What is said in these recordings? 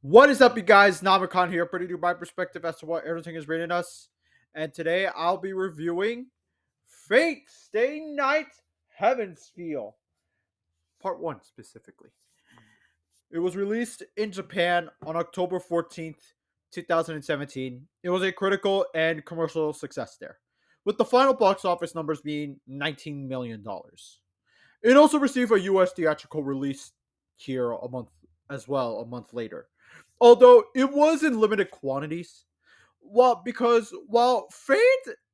What is up, you guys? Namakan here, pretty new my perspective as to what everything is rated us. And today I'll be reviewing Fate Stay Night Heaven's Feel, Part 1 specifically. It was released in Japan on October 14th, 2017. It was a critical and commercial success there, with the final box office numbers being $19 million. It also received a US theatrical release here a month as well, a month later. Although it was in limited quantities. Well, because while Fate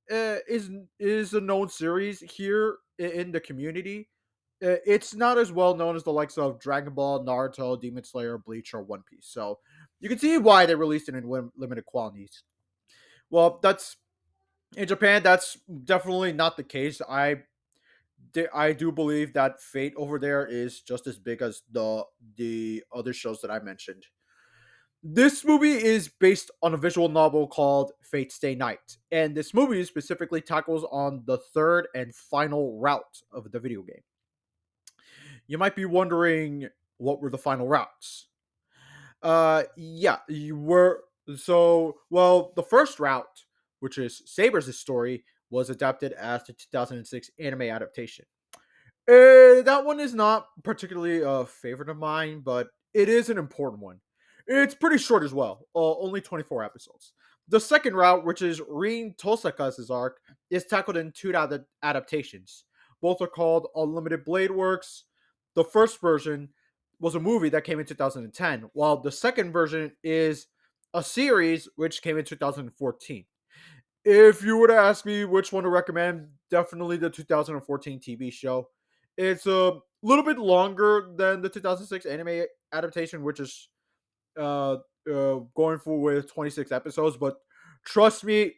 is a known series here in the community, it's not as well known as the likes of Dragon Ball, Naruto, Demon Slayer, Bleach, or One Piece. So you can see why they released it in limited quantities. Well, that's in Japan. That's definitely not the case. I do believe that Fate over there is just as big as the other shows that I mentioned. This movie is based on a visual novel called Fate Stay Night, and this movie specifically tackles on the third and final route of the video game. You might be wondering what were the final routes. Yeah, you were the first route, which is Saber's story, was adapted as the 2006 anime adaptation. That one is not particularly a favorite of mine, but it is an important one. It's pretty short as well, only 24 episodes. The second route, which is Rin Tosaka's arc, is tackled in two adaptations. Both are called Unlimited Blade Works. The first version was a movie that came in 2010, while the second version is a series which came in 2014. If you were to ask me which one to recommend, definitely the 2014 TV show. It's a little bit longer than the 2006 anime adaptation, which is going for with 26 episodes. But trust me,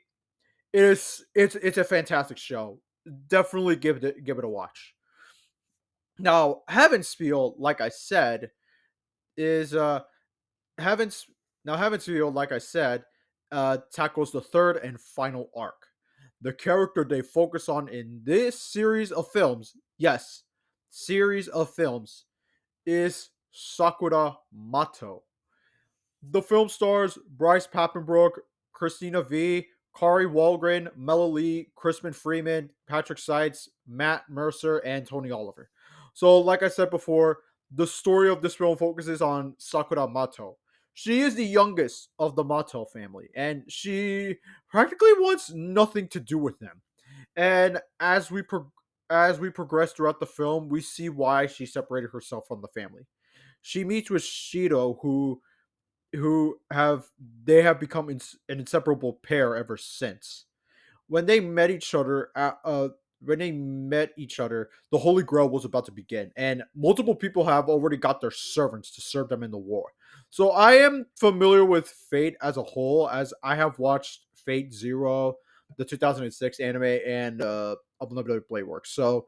it's a fantastic show. Definitely give it a watch. Now, Heaven's Feel, like I said, is Heaven's Heaven's Feel, like I said, tackles the third and final arc. The character they focus on in this series of films, yes, series of films, is Sakura Mato. The film stars Bryce Papenbrook, Christina V, Kari Walgren, Mela Lee, Crispin Freeman, Patrick Seitz, Matt Mercer, and Tony Oliver. So, like I said before, the story of this film focuses on Sakura Mato. She is the youngest of the Mato family, and she practically wants nothing to do with them. And as we progress throughout the film, we see why she separated herself from the family. She meets with Shido, who have they have become an inseparable pair ever since. When they met each other, the Holy Grail was about to begin, and multiple people have already got their servants to serve them in the war. So I am familiar with Fate as a whole, as I have watched Fate Zero, the 2006 anime, and Unlimited Blade Works. So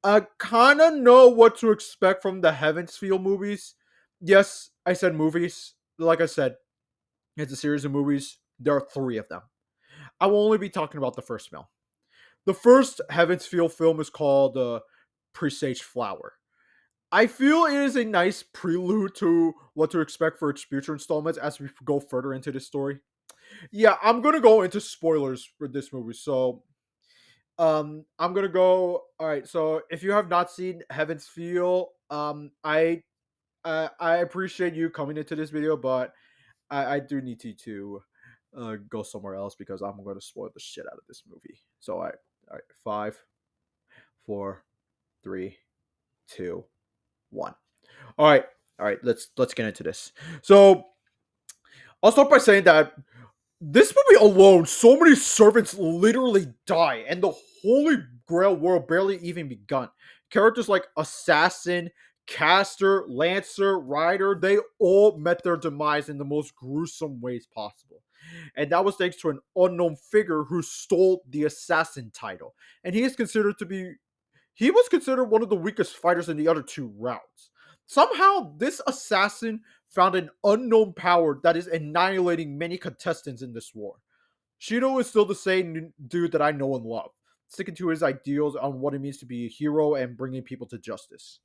I kind of know what to expect from the Heaven's Feel movies. Yes, I said movies. Like I said, it's a series of movies. There are three of them. I will only be talking about the first film. The first Heaven's Feel film is called Presage Flower. I feel it is a nice prelude to what to expect for its future installments as we go further into the story. Yeah, I'm gonna go into spoilers for this movie, so I'm gonna go. All right, so if you have not seen Heaven's Feel, I appreciate you coming into this video, but I do need to go somewhere else because I'm going to spoil the shit out of this movie. So all right, five, four, three, two, one. All right. Let's get into this. So I'll start by saying that this movie alone, so many servants literally die, and the Holy Grail world barely even begun. Characters like Assassin, Caster, Lancer, Rider, they all met their demise in the most gruesome ways possible. And that was thanks to an unknown figure who stole the Assassin title. And he was considered one of the weakest fighters in the other two rounds. Somehow, this assassin found an unknown power that is annihilating many contestants in this war. Shido is still the same dude that I know and love, sticking to his ideals on what it means to be a hero and bringing people to justice.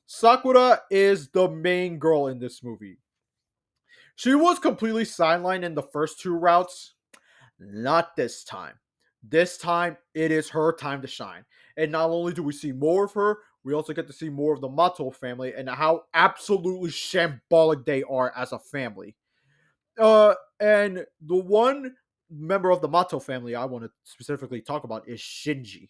Sakura is the main girl in this movie. She was completely sidelined in the first two routes. Not this time. This time, it is her time to shine. And not only do we see more of her, we also get to see more of the Mato family and how absolutely shambolic they are as a family. And the one member of the Mato family I want to specifically talk about is Shinji.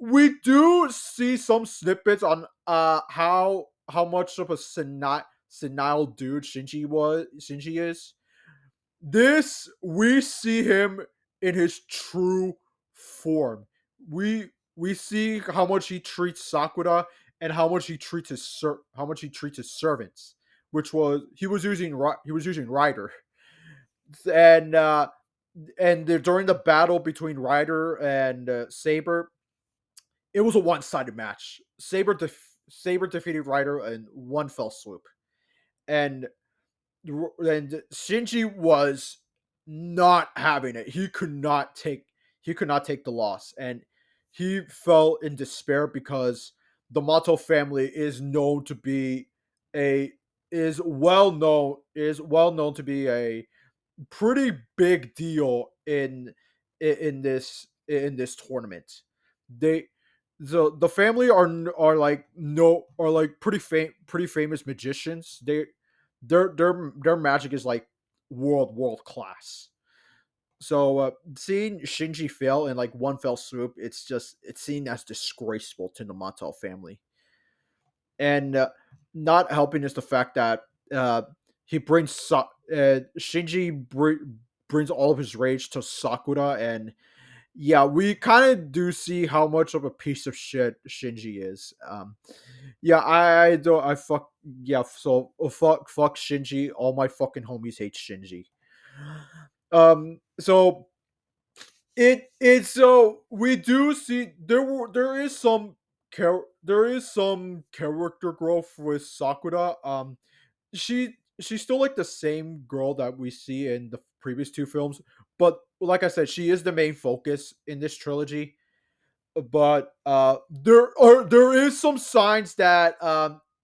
We do see some snippets on how much of a senile dude Shinji is. This we see him in his true form. We see how much he treats Sakura and how much he treats his servants, which was he was using Ryder. And during the battle between Ryder and Saber, it was a one-sided match. Saber defeated Ryder in one fell swoop, and Shinji was not having it. He could not take the loss, and he fell in despair because the Mato family is known to be a is well known to be a pretty big deal in this tournament. They the family are like no are like pretty famous magicians. Their magic is like world class. So seeing Shinji fail in like one fell swoop, it's seen as disgraceful to the Mato family. And not helping is the fact that uh, Shinji brings all of his rage to Sakura, and yeah, we kind of do see how much of a piece of shit Shinji is. Yeah, I don't, I fuck, yeah, so fuck Shinji. All my fucking homies hate Shinji. So so we do see there is some character growth with Sakura. She's still like the same girl that we see in the previous two films, but like I said, she is the main focus in this trilogy. But there is some signs that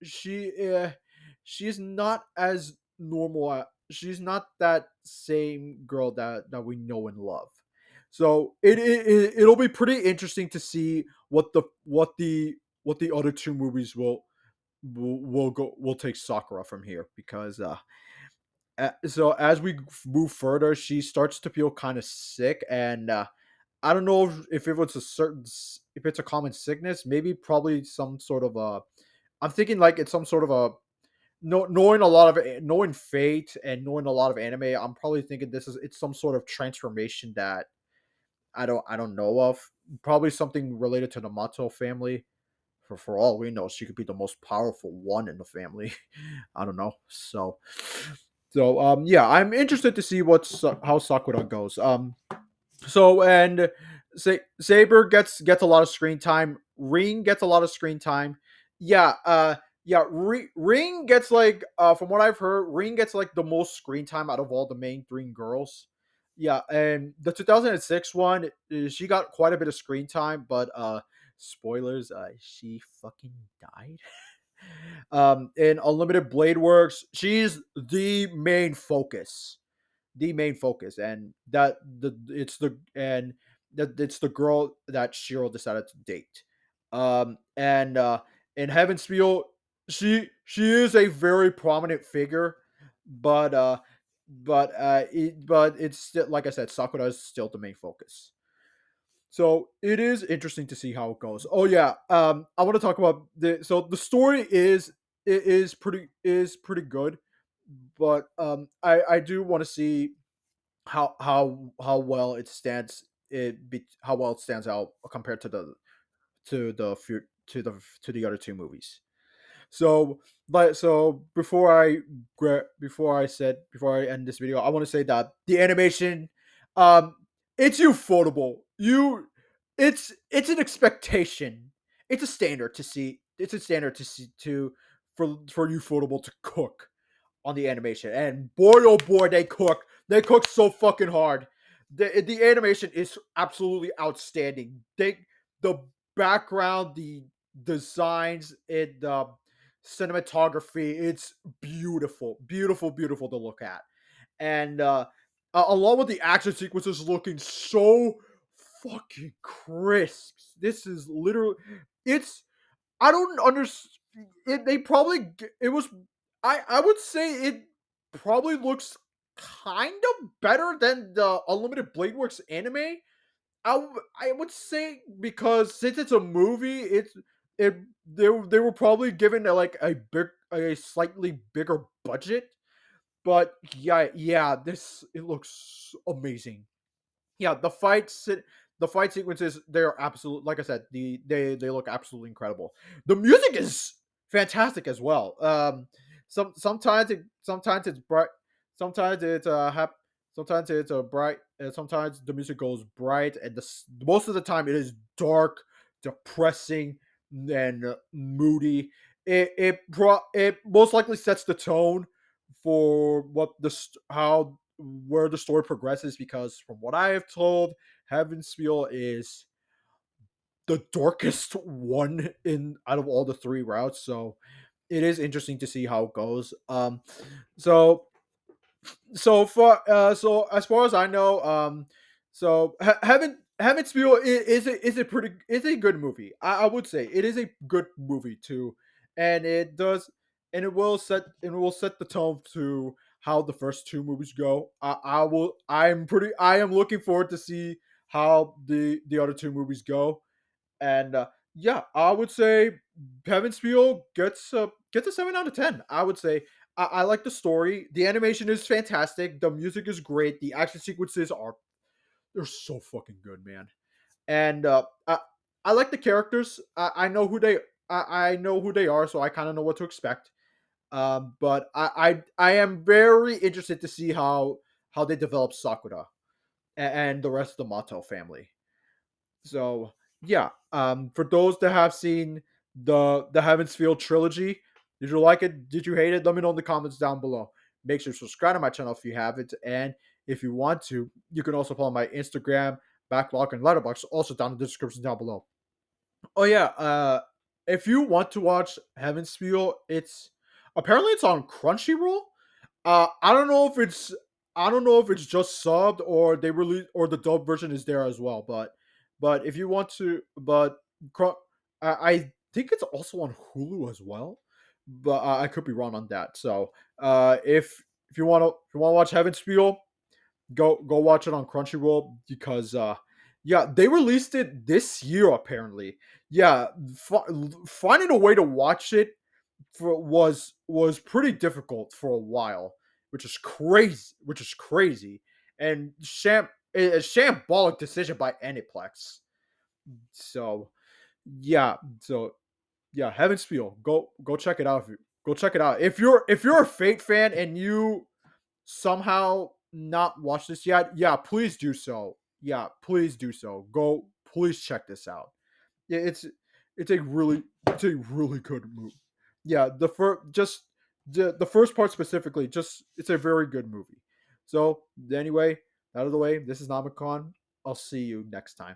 she's not as normal. She's not that same girl that we know and love. So it'll be pretty interesting to see what the other two movies will take Sakura from here, because so as we move further, she starts to feel kind of sick, and I don't know if it was if it's a common sickness, maybe probably some sort of a. I'm thinking like it's some sort of a knowing a lot of knowing Fate and knowing a lot of anime. I'm probably thinking it's some sort of transformation that I don't know of. Probably something related to the Mato family. For all we know, she could be the most powerful one in the family. I don't know. So yeah, I'm interested to see how Sakura goes. So and Saber gets a lot of screen time. Ring gets a lot of screen time. Yeah, Ring gets like from what I've heard, Ring gets like the most screen time out of all the main three girls. Yeah, and the 2006 one, she got quite a bit of screen time, but spoilers, she fucking died. In Unlimited Blade Works, she's the main focus, and that it's the girl that Shiro decided to date. And in Heaven's Feel, she is a very prominent figure, but it's still, like I said, Sakura is still the main focus. So it is interesting to see how it goes. Oh yeah, I want to talk about the story is pretty good, but I do want to see how well it stands how well it stands out compared to the other two movies. So, before I end this video, I want to say that the animation, um, it's ufotable. It's an expectation. It's a standard to see. It's a standard to see for ufotable to cook on the animation, and boy oh boy, they cook so fucking hard. The animation is absolutely outstanding. The background, the designs, cinematography. It's beautiful, beautiful, beautiful to look at, and along with the action sequences looking so fucking crisp. This is literally, it's, I don't understand. It, they probably it was. I would say it probably looks kind of better than the Unlimited Blade Works anime. I would say, because since it's a movie, it they were probably given like a slightly bigger budget. But yeah, this, it looks amazing. Yeah, the fight sequences, they're absolute, like I said, they look absolutely incredible. The music is fantastic as well. Sometimes it's bright, sometimes it's sometimes it's bright, and sometimes the music goes bright, and most of the time it is dark, depressing, and moody. It most likely sets the tone for what how where the story progresses, because from what I have told, Heaven's is the darkest one in out of all the three routes. So it is interesting to see how it goes. So so as far as I know, Heaven's Feel is a pretty, is a good movie. I would say it is a good movie too, and it does, and it will set the tone to how the first two movies go. I am looking forward to see how the other two movies go, and yeah, I would say Heaven's Feel gets a 7 out of 10. I would say I like the story. The animation is fantastic. The music is great. The action sequences are, they're so fucking good, man. And I like the characters. I know who they are, so I kind of know what to expect. But I am very interested to see how they develop Sakura and the rest of the Mato family. So yeah, for those that have seen the Heaven's Field trilogy, did you like it? Did you hate it? Let me know in the comments down below. Make sure to subscribe to my channel if you haven't, and if you want to, you can also follow my Instagram, Backlog, and Letterboxd, also down in the description down below. Oh yeah, if you want to watch Heaven's Feel, it's apparently it's on Crunchyroll. I don't know if it's, I don't know if it's just subbed or they release, or the dub version is there as well. But if you want to, but I think it's also on Hulu as well. But I could be wrong on that. So if you want to, if you want to watch Heaven's Feel, go watch it on Crunchyroll, because yeah, they released it this year apparently. Yeah, finding a way to watch it was pretty difficult for a while, which is crazy, and a shambolic decision by Aniplex. So yeah, so yeah, Heaven's Feel, go check it out. Go check it out if you're a Fate fan and you somehow not watched this yet, yeah, please do so. Yeah, please do so. Go, please check this out. Yeah, it's a really good movie. Yeah, the first, just the first part specifically, just it's a very good movie. So anyway, out of the way, this is Namicon. I'll see you next time.